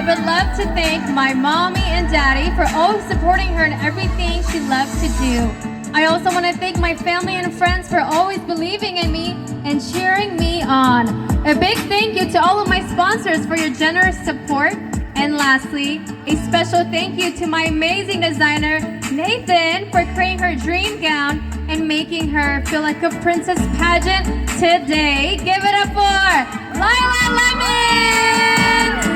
would love to thank my mommy and daddy for always supporting her in everything she loves to do. I also want to thank my family and friends for always believing in me and cheering me on. A big thank you to all of my sponsors for your generous support. And lastly, a special thank you to my amazing designer, Nathan, for creating her dream gown and making her feel like a princess pageant today. Give it up for Lila Lemon!